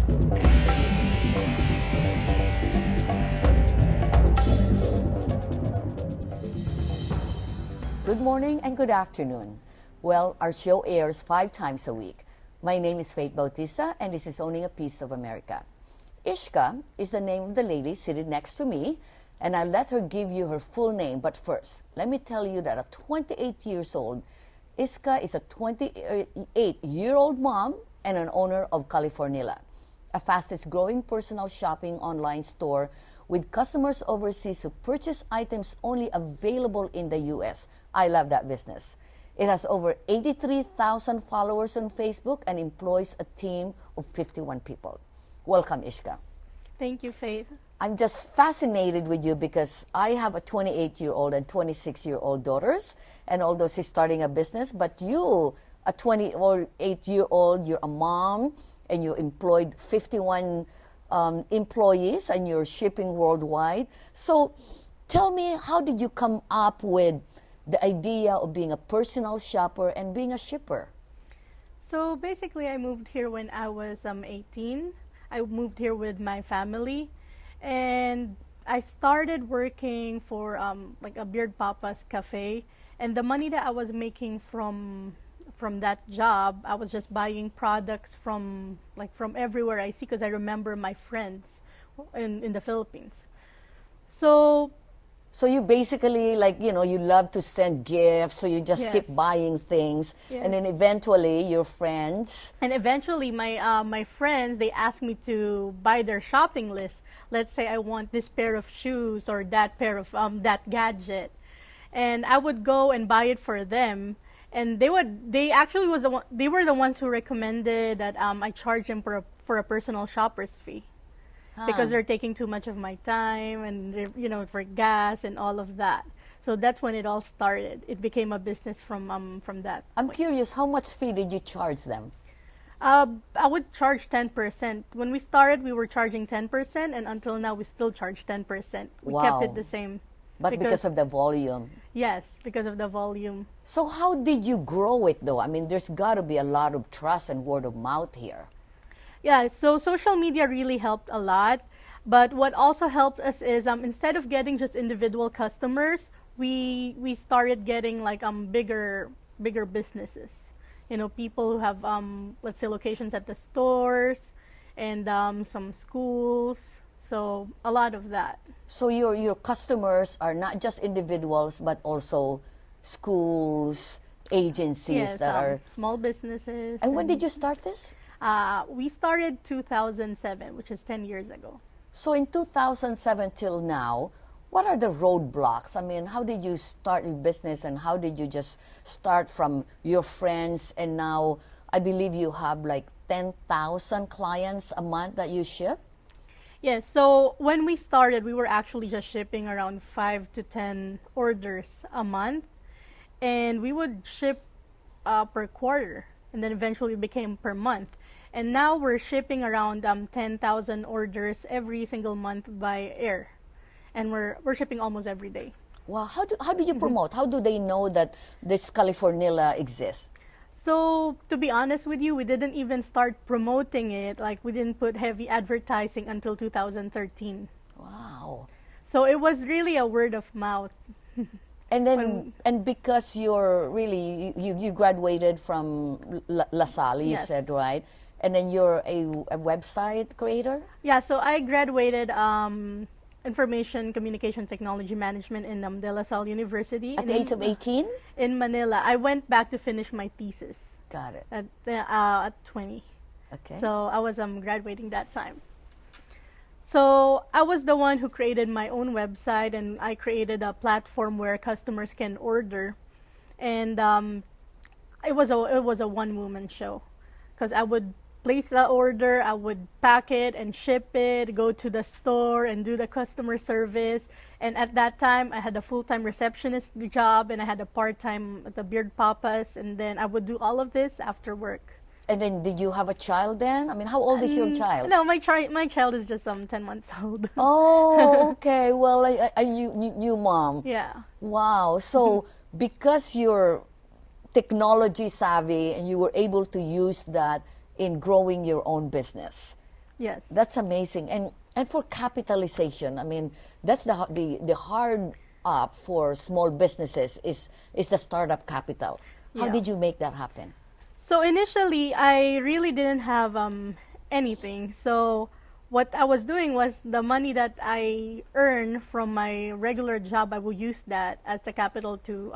Good morning and good afternoon. Well, our show airs 5 times a week. My name is Bautista, and this is Owning a Piece of America. Ishka is the name of the lady seated next to me, and I'll let her give you her full name. But first, let me tell you that at 28 years old, Ishka is a 28-year-old mom and an owner of Californila, a fastest growing personal shopping online store with customers overseas who purchase items only available in the U.S. I love that business. It has over 83,000 followers on Facebook and employs a team of 51 people. Welcome, Ishka. Thank you, Faith. I'm just fascinated with you because I have a 28-year-old and 26-year-old daughters, and although she's starting a business, but you, a 28-year-old, you're a mom, and you employed 51 employees, and you're shipping worldwide. So tell me, how did you come up with the idea of being a personal shopper and being a shipper? So basically, I moved here when I was 18. I moved here with my family, and I started working for like a Beard Papa's cafe, and the money that I was making from that job, I was just buying products from everywhere I see, because I remember my friends in the Philippines. So you basically, you love to send gifts, so you just keep buying things, and then eventually your friends. And eventually my friends, they asked me to buy their shopping list. Let's say I want this pair of shoes or that pair of that gadget, and I would go and buy it for them. And they were the ones who recommended that I charge them for a personal shopper's fee. Because they're taking too much of my time, and for gas and all of that. So that's when it all started. It became a business from that. I'm curious, how much fee did you charge them? I would charge 10%. When we started, we were charging 10%, and until now, we still charge 10%. We kept it the same. But because of the volume? Yes, because of the volume. So how did you grow it, though? I mean, there's got to be a lot of trust and word of mouth here. Yeah, so social media really helped a lot. But what also helped us is instead of getting just individual customers, we started getting bigger businesses. People who have let's say locations at the stores and some schools. So a lot of that. So your customers are not just individuals, but also schools, agencies that are small businesses. And when did you start this? We started 2007, which is 10 years ago. So in 2007 till now, what are the roadblocks? I mean, how did you start your business, and how did you just start from your friends, and now I believe you have 10,000 clients a month that you ship? Yes, so when we started, we were actually just shipping around 5 to 10 orders a month, and we would ship per quarter, and then eventually it became per month. And now we're shipping around 10,000 orders every single month by air, and we're shipping almost every day. Wow, how do you promote? How do they know that this Californila exists? So, to be honest with you, we didn't even start promoting it. We didn't put heavy advertising until 2013. Wow. So, it was really a word of mouth. And then, and because you're really, you graduated from La Salle, you said, right? And then you're a website creator? Yeah, so I graduated Information Communication Technology Management in De La Salle University. At the age of 18? In Manila. I went back to finish my thesis. Got it. At 20. Okay. So I was graduating that time. So I was the one who created my own website, and I created a platform where customers can order. And it was a one-woman show, because I would place the order, I would pack it and ship it, go to the store and do the customer service. And at that time, I had a full-time receptionist job, and I had a part-time at the Beard Papa's, and then I would do all of this after work. And then, did you have a child then? I mean, how old is your child? No, my child is just 10 months old. Oh, okay. Well, a new mom. Yeah. Wow. So, because you're technology savvy and you were able to use that in growing your own business. Yes. That's amazing. And for capitalization, I mean, that's the hard up for small businesses is the startup capital. How Yeah. did you make that happen? So initially, I really didn't have anything. So what I was doing was the money that I earn from my regular job, I would use that as the capital to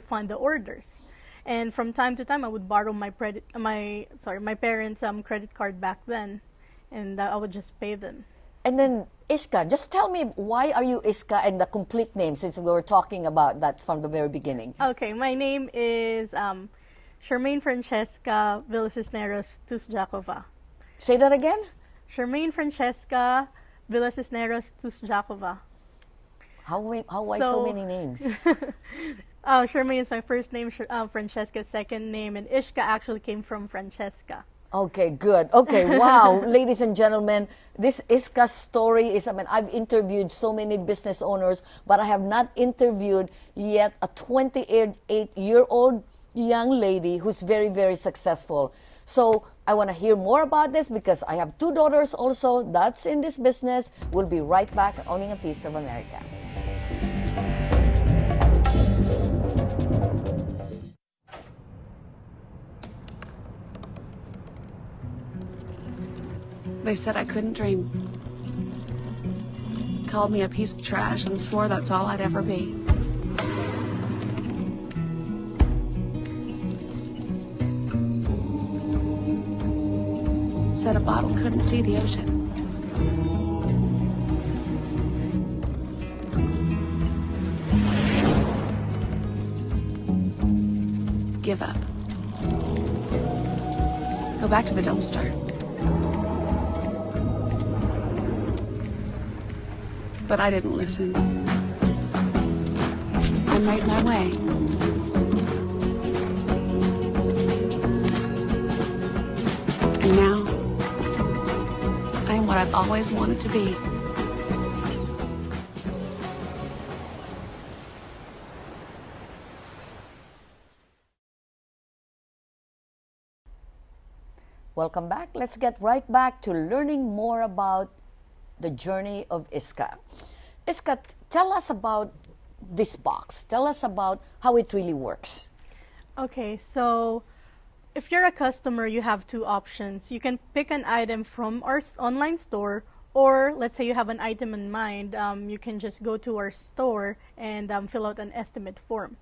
fund the orders. And from time to time, I would borrow my parents' credit card back then, and I would just pay them. And then Ishka, just tell me, why are you Ishka and the complete name, since we were talking about that from the very beginning? Okay, my name is Charmaine Francesca Villacisneros-Tusjakova. Say that again? Charmaine Francesca Villacisneros-Tusjakova. Why so many names? Charmaine is my first name, Francesca's second name, and Ishka actually came from Francesca. Okay, good. Okay, wow. Ladies and gentlemen, this Ishka's story is, I mean, I've interviewed so many business owners, but I have not interviewed yet a 28-year-old young lady who's very, very successful. So I want to hear more about this because I have two daughters also that's in this business. We'll be right back owning a piece of America. They said I couldn't dream. Called me a piece of trash and swore that's all I'd ever be. Said a bottle couldn't see the ocean. Give up. Go back to the dumpster. But I didn't listen. I made my way. And now, I am what I've always wanted to be. Welcome back. Let's get right back to learning more about the journey of Ishka. Ishka, tell us about this box. Tell us about how it really works. Okay, so if you're a customer, you have two options. You can pick an item from our online store, or let's say you have an item in mind, you can just go to our store and fill out an estimate form.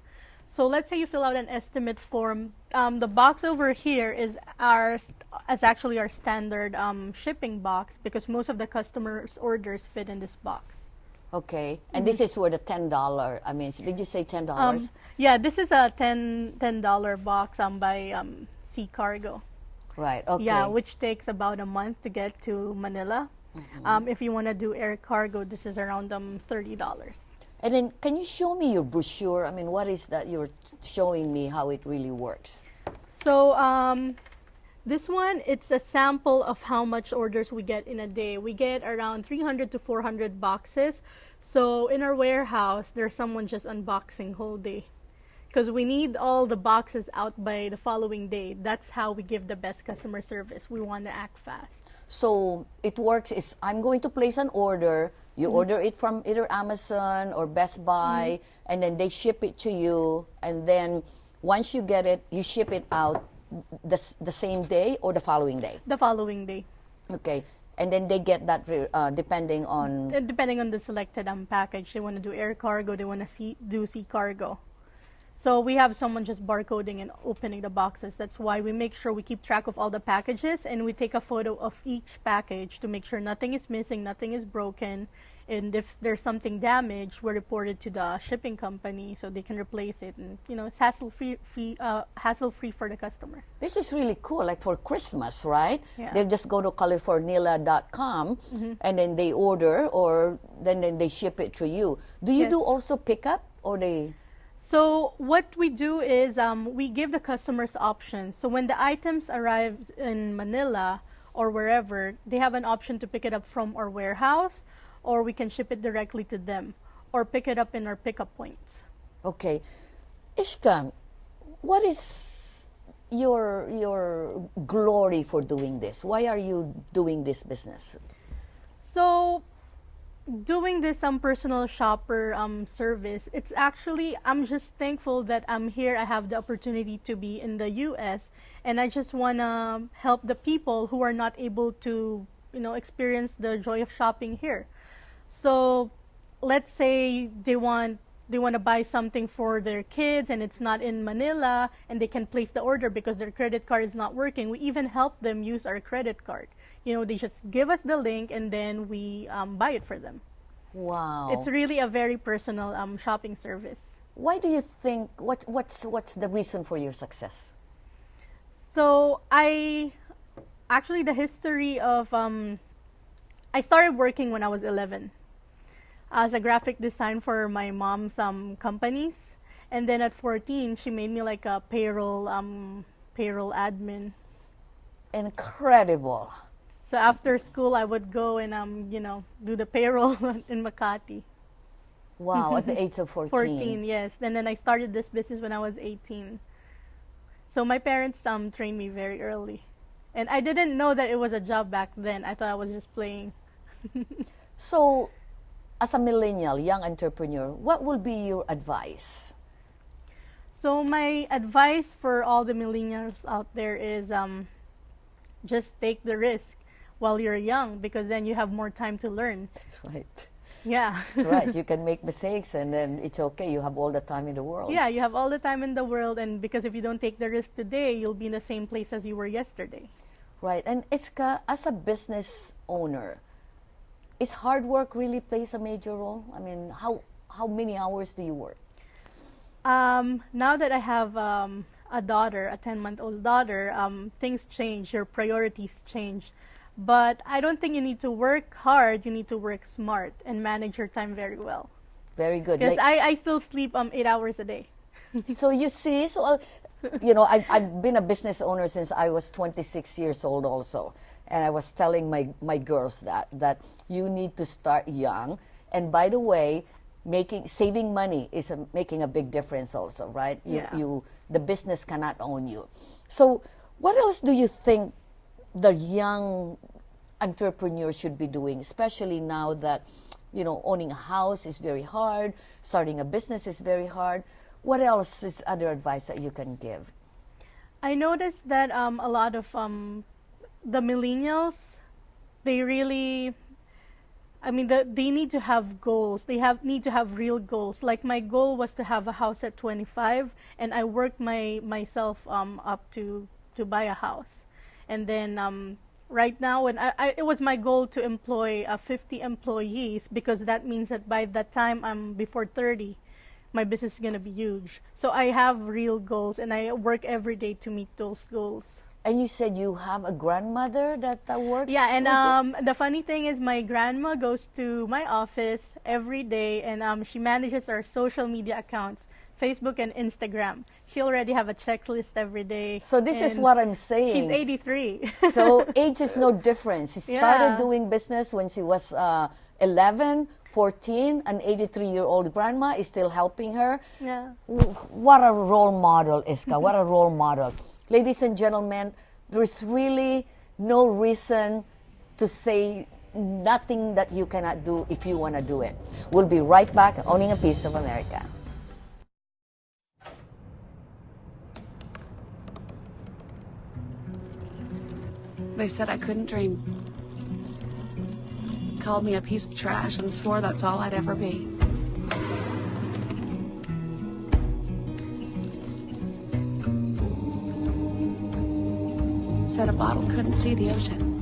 So let's say you fill out an estimate form. The box over here is actually our standard shipping box because most of the customers' orders fit in this box. Okay, and this is where the $10. I mean, did you say $10? Yeah, this is a $10 box by Sea Cargo. Right. Okay. Yeah, which takes about a month to get to Manila. If you want to do air cargo, this is around $30. And then, can you show me your brochure? I mean, what is that you're showing me how it really works? So this one, it's a sample of how much orders we get in a day. We get around 300 to 400 boxes. So in our warehouse, there's someone just unboxing whole day. Because we need all the boxes out by the following day. That's how we give the best customer service. We want to act fast. So it works is I'm going to place an order. You order it from either Amazon or Best Buy, and then they ship it to you. And then once you get it, you ship it out the same day or the following day? The following day. Okay. And then they get that depending on... Depending on the selected package. They want to do air cargo, they want to do sea cargo. So we have someone just barcoding and opening the boxes. That's why we make sure we keep track of all the packages and we take a photo of each package to make sure nothing is missing, nothing is broken. And if there's something damaged, we report it to the shipping company so they can replace it. And you know, it's hassle-free for the customer. This is really cool, like for Christmas, right? Yeah. They'll just go to Californila.com and then they order, or then they ship it to you. Do you do also pickup, or they... So what we do is we give the customers options. So when the items arrive in Manila or wherever, they have an option to pick it up from our warehouse, or we can ship it directly to them, or pick it up in our pickup points. Okay. Ishka, what is your glory for doing this? Why are you doing this business? So, doing this personal shopper service, it's actually, I'm just thankful that I'm here. I have the opportunity to be in the US, and I just want to help the people who are not able to, experience the joy of shopping here. So, let's say they want to buy something for their kids and it's not in Manila, and they can place the order because their credit card is not working. We even help them use our credit card. They just give us the link and then we buy it for them. Wow. It's really a very personal shopping service. Why do you think, what's the reason for your success? So actually the history of, I started working when I was 11 as a graphic design for my mom's companies. And then at 14, she made me like a payroll admin. Incredible. So after school, I would go and do the payroll in Makati. Wow, at the age of 14. 14, yes. And then I started this business when I was 18. So my parents trained me very early. And I didn't know that it was a job back then. I thought I was just playing. So, as a millennial, young entrepreneur, what will be your advice? So my advice for all the millennials out there is just take the risk while you're young, because then you have more time to learn. That's right. Yeah. That's right. You can make mistakes and then it's okay. You have all the time in the world. Yeah, you have all the time in the world, and because if you don't take the risk today, you'll be in the same place as you were yesterday. Right. And Ishka, as a business owner, is hard work really plays a major role? I mean, how many hours do you work? Now that I have a daughter, a 10-month-old daughter, things change, your priorities change. But I don't think you need to work hard, you need to work smart and manage your time very well. Very good. Because I still sleep 8 hours a day. So you see, I've been a business owner since I was 26 years old also. And I was telling my girls that you need to start young. And by the way, saving money is making a big difference also, right? The business cannot own you. So what else do you think the young entrepreneur should be doing, especially now that, owning a house is very hard, starting a business is very hard? What else is other advice that you can give? I noticed that a lot of the millennials, they really, they need to have goals. They need to have real goals. Like my goal was to have a house at 25, and I worked myself up to buy a house. And then right now, it was my goal to employ 50 employees, because that means that by that time I'm before 30, my business is going to be huge. So I have real goals, and I work every day to meet those goals. And you said you have a grandmother that works? Yeah, and the funny thing is my grandma goes to my office every day, and she manages our social media accounts, Facebook and Instagram. She already have a checklist every day. So this is what I'm saying. She's 83. So age is no difference. She started doing business when she was 11, 14. An 83-year-old grandma is still helping her. Yeah. What a role model, Ishka. What a role model. Ladies and gentlemen, there's really no reason to say nothing that you cannot do if you want to do it. We'll be right back on Owning a Piece of America. They said I couldn't dream. Called me a piece of trash and swore that's all I'd ever be. Said a bottle couldn't see the ocean.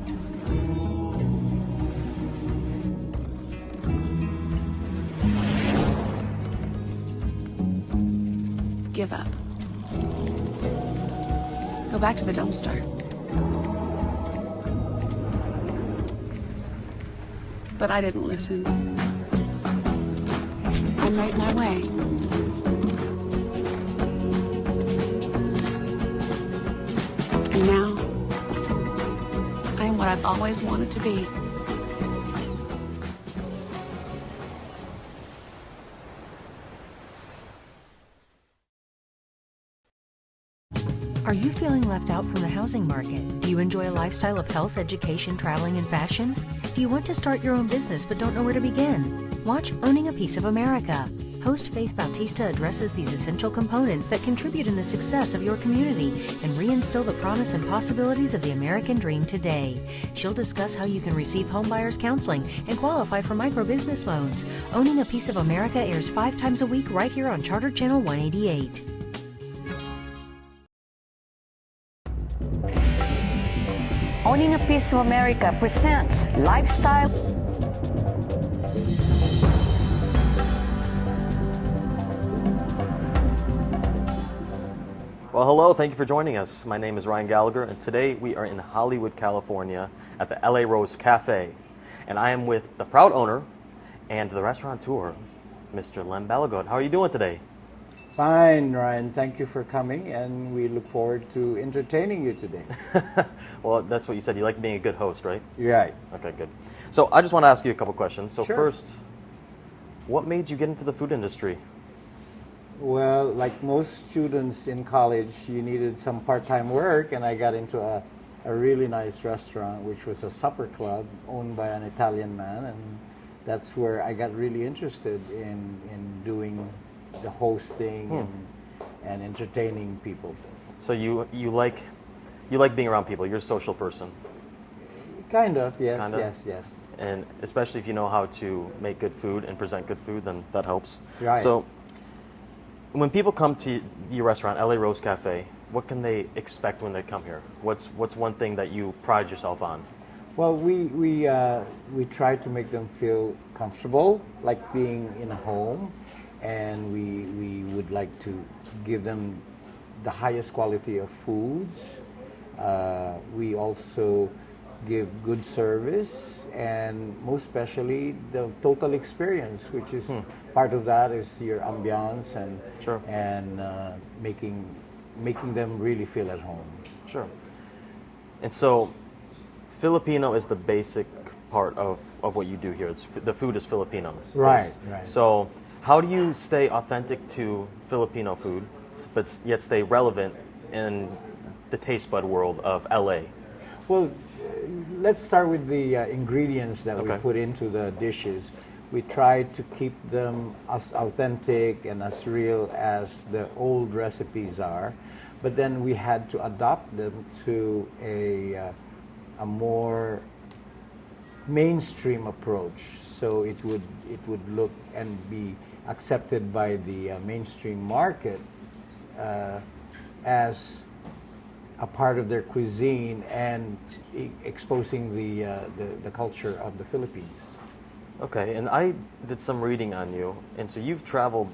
Give up. Go back to the dumpster. But I didn't listen. I made my way. And now, I am what I've always wanted to be. Are you feeling left out from the housing market? Do you enjoy a lifestyle of health, education, traveling, and fashion? Do you want to start your own business but don't know where to begin? Watch Owning a Piece of America. Host Faith Bautista addresses these essential components that contribute in the success of your community and reinstill the promise and possibilities of the American dream today. She'll discuss how you can receive homebuyers counseling and qualify for micro-business loans. Owning a Piece of America airs 5 times a week right here on Charter Channel 188. Owning a Piece of America presents Lifestyle. Well, hello, thank you for joining us. My name is Ryan Gallagher, and today we are in Hollywood, California at the LA Rose Cafe. And I am with the proud owner and the restaurateur, Mr. Balagot. How are you doing today? Fine, Ryan. Thank you for coming, and we look forward to entertaining you today. Well, that's what you said. You like being a good host, right? Right. Okay, good. So I just want to ask you a couple questions. So Sure. first, what made you get into the food industry? Well, like most students in college, you needed some part-time work, and I got into a really nice restaurant, which was a supper club owned by an Italian man, and that's where I got really interested in doing the hosting and entertaining people. So you like being around people. You're a social person. Kind of, yes, Kind of? yes. And especially if you know how to make good food and present good food, then that helps. Right. So when people come to your restaurant, LA Rose Cafe, what can they expect when they come here? What's one thing that you pride yourself on? Well, we try to make them feel comfortable, like being in a home, and we would like to give them the highest quality of foods. We also give good service, and most especially the total experience, which is part of that is your ambiance and Sure. and making them really feel at home. Sure. And so Filipino is the basic part of what you do here. The food is Filipino. Right. So how do you stay authentic to Filipino food, but yet stay relevant in the taste bud world of LA? Well, let's start with the ingredients that we Okay. put into the dishes. We try to keep them as authentic and as real as the old recipes are, but then we had to adapt them to a more mainstream approach, so it would look and be accepted by the mainstream market as a part of their cuisine and exposing the culture of the Philippines. Okay, and I did some reading on you, and so you've traveled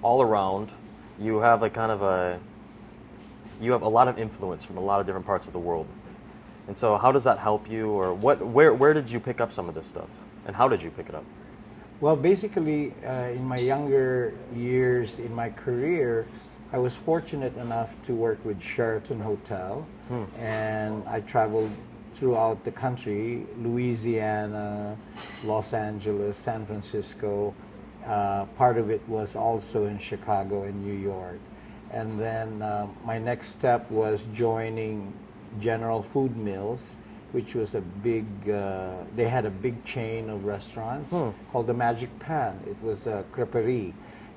all around. You have you have a lot of influence from a lot of different parts of the world. And so how does that help you, or where did you pick up some of this stuff, and how did you pick it up? Well, basically, in my younger years in my career, I was fortunate enough to work with Sheraton Hotel, and I traveled throughout the country, Louisiana, Los Angeles, San Francisco. Part of it was also in Chicago and New York. And then my next step was joining General Food Mills, which was a big, they had a big chain of restaurants called the Magic Pan. It was a creperie,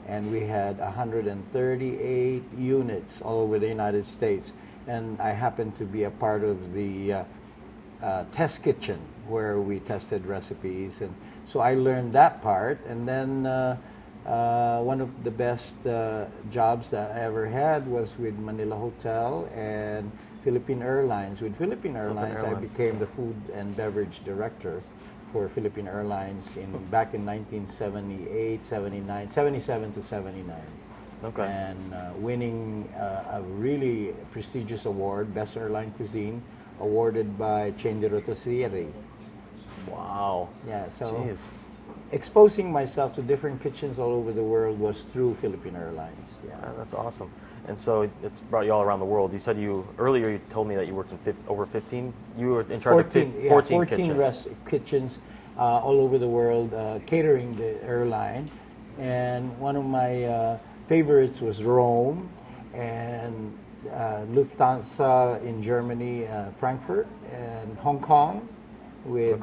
and we had 138 units all over the United States. And I happened to be a part of the test kitchen where we tested recipes, and so I learned that part. And then one of the best jobs that I ever had was with Manila Hotel and Philippine Airlines. With Philippine Airlines, I became the food and beverage director for Philippine Airlines back in 1978, 79, 77 to 79. Okay. And winning a really prestigious award, Best Airline Cuisine, awarded by Chain de Rotisserie. Wow. Yeah, so Jeez. exposing myself to different kitchens all over the world was through Philippine Airlines. Yeah. That's awesome. And so it's brought you all around the world. You said earlier you told me that you worked in over 15. You were in charge of 14 kitchens. Kitchens all over the world, catering the airline. And one of my favorites was Rome, and Lufthansa in Germany, Frankfurt, and Hong Kong with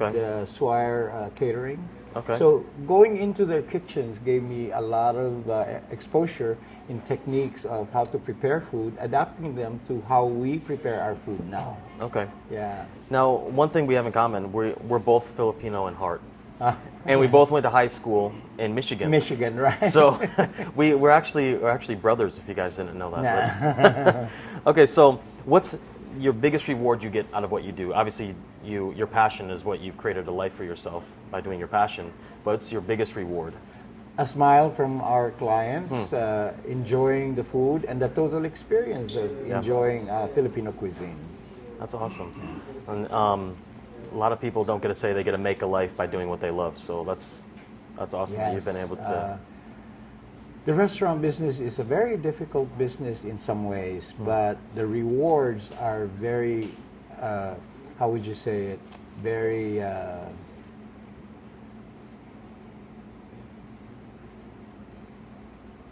Swire Catering. Okay. So going into their kitchens gave me a lot of exposure in techniques of how to prepare food, adapting them to how we prepare our food now. Okay. Yeah. Now, one thing we have in common, we're both Filipino in heart. And we both went to high school in Michigan. Michigan, right? So we're actually brothers, if you guys didn't know that. Nah. Okay, so what's your biggest reward you get out of what you do? Obviously, your passion is what you've created a life for yourself by doing your passion. But what's your biggest reward? A smile from our clients, enjoying the food, and the total experience of enjoying Filipino cuisine. That's awesome. And a lot of people don't get to say they get to make a life by doing what they love. So that's awesome that you've been able to. The restaurant business is a very difficult business in some ways, but the rewards are very, how would you say it, very,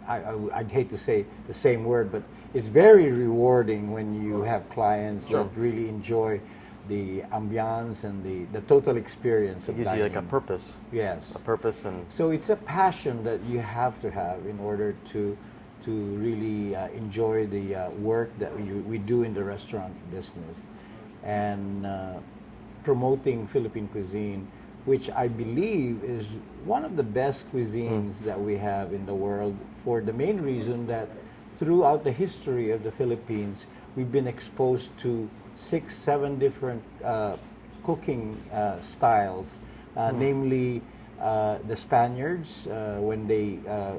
I'd hate to say the same word, but it's very rewarding when you have clients that really enjoy the ambiance and the total experience of It gives you like a dining. purpose. Yes. A purpose and So it's a passion that you have to have in order to really enjoy the work that we do in the restaurant business, and promoting Philippine cuisine, which I believe is one of the best cuisines that we have in the world, for the main reason that throughout the history of the Philippines, we've been exposed to 6-7 different cooking styles, namely the Spaniards when they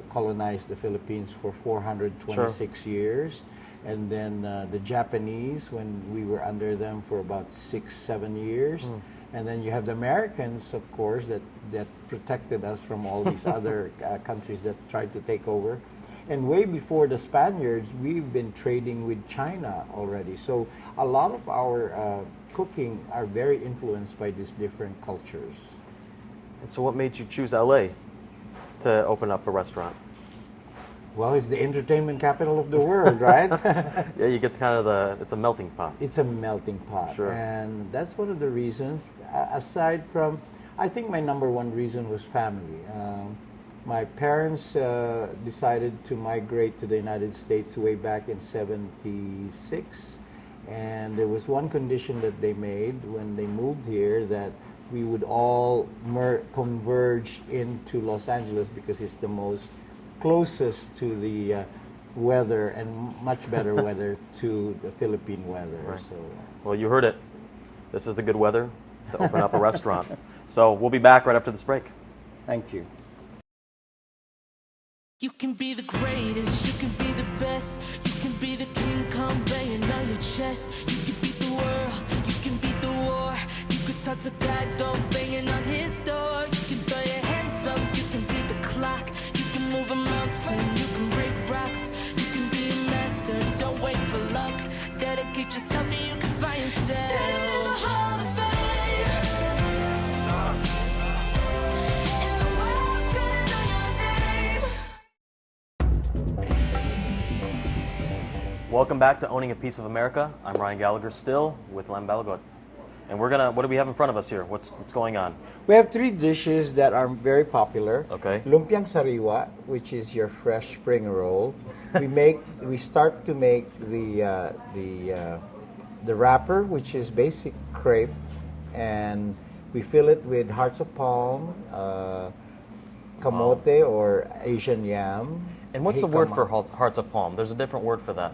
colonized the Philippines for 426 years, and then the Japanese when we were under them for about 6-7 years, and then you have the Americans, of course, that protected us from all these other countries that tried to take over. And way before the Spaniards, we've been trading with China already. So a lot of our cooking are very influenced by these different cultures. And so what made you choose LA to open up a restaurant? Well, it's the entertainment capital of the world, right? Yeah, you get kind of it's a melting pot. It's a melting pot. Sure. And that's one of the reasons. Aside from, I think my number one reason was family. My parents decided to migrate to the United States way back in '76. And there was one condition that they made when they moved here, that we would all converge into Los Angeles because it's the most closest to the weather and much better weather to the Philippine weather. Right. So, Well, you heard it. This is the good weather to open up a restaurant. So we'll be back right after this break. thank you. You can be the greatest, you can be the best, you can be the king, come banging on your chest. You can beat the world, you can beat the war, you could touch a God, go banging on his door. You can throw your hands up, you can beat the clock, you can move a mountain, you can break rocks, you can be a master, don't wait for luck. Dedicate yourself and you can find yourself. Stand in the Hall of Fame. And the world's gonna know your name. Welcome back to Owning a Piece of America. I'm Ryan Gallagher, still with Balagot. And what do we have in front of us here? What's going on? We have 3 dishes that are very popular. Okay. Lumpiang sariwa, which is your fresh spring roll. We start to make the wrapper, which is basic crepe, and we fill it with hearts of palm, kamote or Asian yam. And what's the word for hearts of palm? There's a different word for that.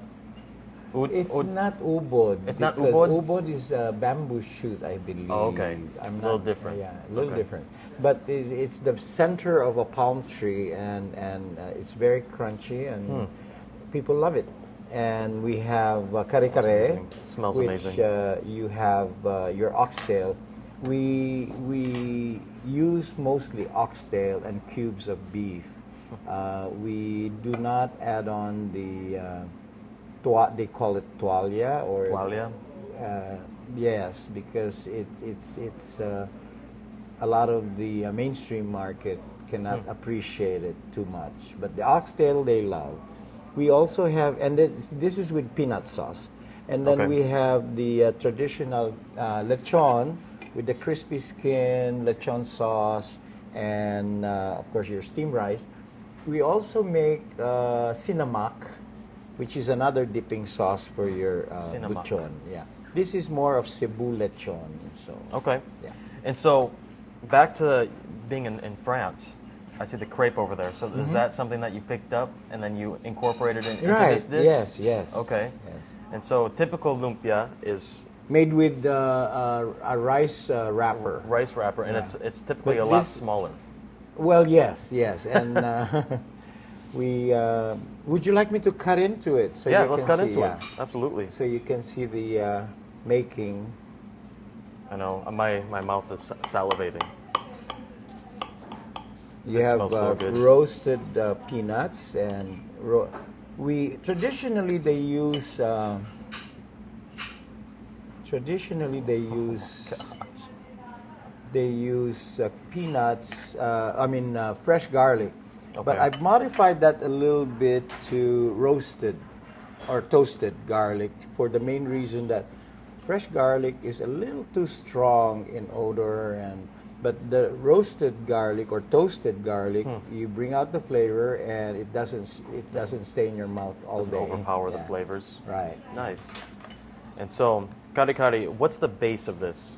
It's not ubod. It's not because ubod? Ubod is a bamboo shoot, I believe. Oh, okay. I'm A little different. Yeah, a little Okay. different. But it's the center of a palm tree, and it's very crunchy, and people love it. And we have kare-kare, amazing. It smells which amazing. you have your oxtail. We use mostly oxtail and cubes of beef. We do not add on the they call it tualia or Tualia? yes, because it's a lot of the mainstream market cannot appreciate it too much. But the oxtail they love. We also have, and this is with peanut sauce. And then Okay. we have the traditional lechon with the crispy skin, lechon sauce, and of course your steamed rice. We also make sinamak, which is another dipping sauce for your Sinamak. lechon. Yeah, this is more of Cebu lechon. So Okay. yeah. And so, back to being in France, I see the crepe over there. So is that something that you picked up and then you incorporated it into Right. this dish? Yes. Yes. Okay. Yes. And so typical lumpia is Made with a rice wrapper. rice wrapper, and Yeah. it's typically But a lot this- smaller. Well, yes, and we. Would you like me to cut into it? So Yeah, you let's can cut see, into yeah. it. Absolutely. So you can see the making. I know my mouth is salivating. You This have smells so good. roasted peanuts, and we traditionally they use. Traditionally, they use peanuts. Fresh garlic. But Okay. I've modified that a little bit to roasted or toasted garlic for the main reason that fresh garlic is a little too strong in odor, but the roasted garlic or toasted garlic, you bring out the flavor and it doesn't stay in your mouth all Doesn't day. overpower the Yeah. flavors. Right. Nice. And so, kari kari, what's the base of this?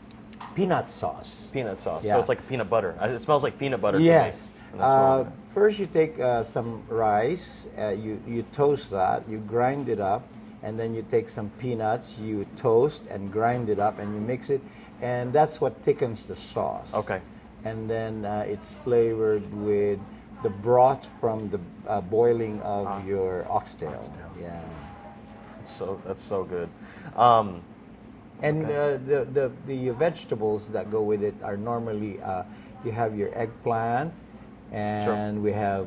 Peanut sauce. Peanut sauce. Yeah. So it's like peanut butter. It smells like peanut butter Yes. to me. And that's what I'm- First, you take some rice, you toast that, you grind it up, and then you take some peanuts, you toast and grind it up, and you mix it, and that's what thickens the sauce. Okay. And then it's flavored with the broth from the boiling of your oxtail. Yeah. That's so good. And the vegetables that go with it are normally you have your eggplant, and we have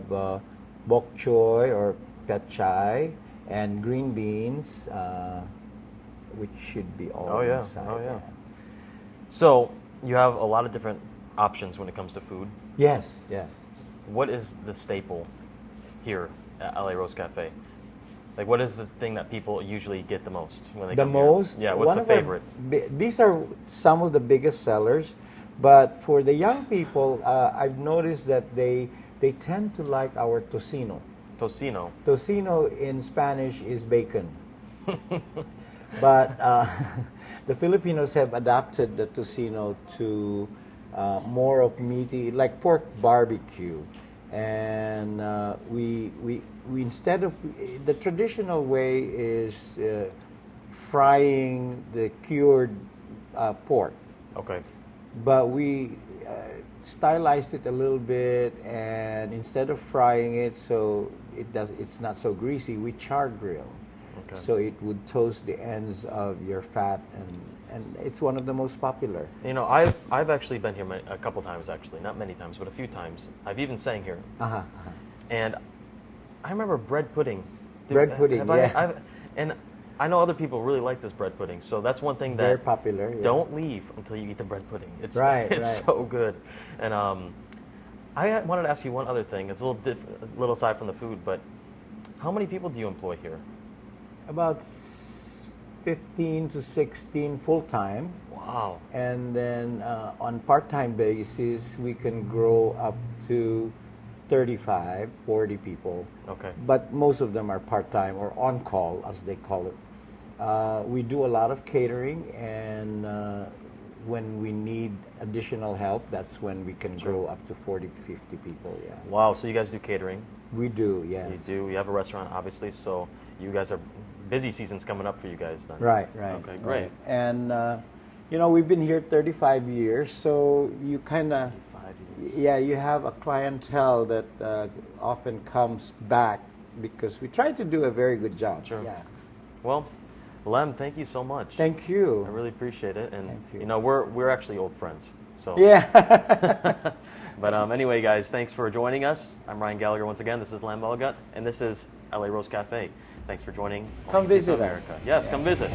bok choy or pet chai, and green beans, which should be all Oh, yeah. inside. Oh, yeah. So you have a lot of different options when it comes to food. Yes, yes. What is the staple here at LA Rose Cafe? Like, what is the thing that people usually get the most when they The come here? most? Yeah, what's one the of our favorite? These are some of the biggest sellers, but for the young people, I've noticed that they tend to like our tocino. Tocino. Tocino in Spanish is bacon. But the Filipinos have adapted the tocino to more of meaty, like pork barbecue. And we instead of, the traditional way is frying the cured pork. Okay. But we stylized it a little bit, and instead of frying it so it's not so greasy, we char grill. Okay. So it would toast the ends of your fat, and it's one of the most popular. You know, I've actually been here a couple times, actually, not many times, but a few times. I've even sang here, and I remember bread pudding. Bread pudding, yeah. And I know other people really like this bread pudding, so that's one thing It's that very popular. Yeah. don't leave until you eat the bread pudding. It's Right, it's right. so good. And I wanted to ask you one other thing. It's a little aside from the food, but how many people do you employ here? About 15 to 16 full-time. Wow. And then on part-time basis, we can grow up to 35, 40 people. Okay. But most of them are part-time or on-call, as they call it. We do a lot of catering, and when we need additional help, that's when we can grow up to 40, 50 people, yeah. Wow, so you guys do catering? We do, yes. You do. You have a restaurant, obviously, so you guys are busy season's coming up for you guys then. Right. Okay, great. Right. And, we've been here 35 years, so you kind of, 5 years. yeah, you have a clientele that often comes back because we try to do a very good job. Sure. Yeah. Well, Lem, thank you so much. Thank you. I really appreciate it, and Thank you. we're actually old friends. So Yeah. But anyway, guys, thanks for joining us. I'm Ryan Gallagher once again. This is Balagot, and this is LA Rose Cafe. Thanks for joining. Come Piece of visit us. America. Yes, come visit.